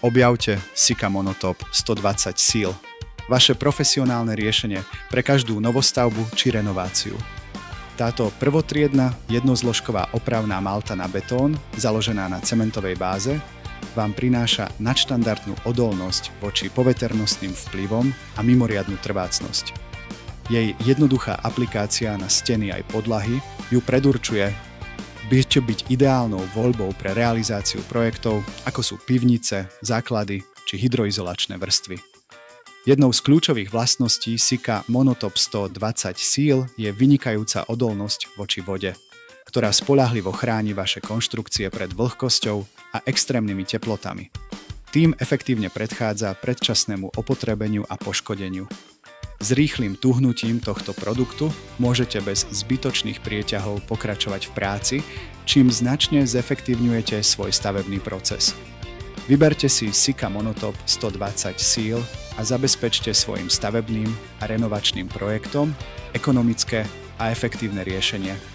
Objavte Sika Monotop 120 síl. Vaše profesionálne riešenie pre každú novostavbu či renováciu. Táto prvotriedna jednozložková opravná malta na betón, založená na cementovej báze, vám prináša nadštandardnú odolnosť voči poveternostným vplyvom a mimoriadnu trvácnosť. Jej jednoduchá aplikácia na steny aj podlahy ju predurčuje byť ideálnou voľbou pre realizáciu projektov, ako sú pivnice, základy či hydroizolačné vrstvy. Jednou z kľúčových vlastností Sika Monotop 120 síl je vynikajúca odolnosť voči vode, ktorá spoľahlivo chráni vaše konštrukcie pred vlhkosťou a extrémnymi teplotami. Tým efektívne predchádza predčasnému opotrebeniu a poškodeniu. S rýchlym tuhnutím tohto produktu môžete bez zbytočných prieťahov pokračovať v práci, čím značne zefektívňujete svoj stavebný proces. Vyberte si Sika Monotop 120 síl a zabezpečte svojim stavebným a renovačným projektom ekonomické a efektívne riešenie.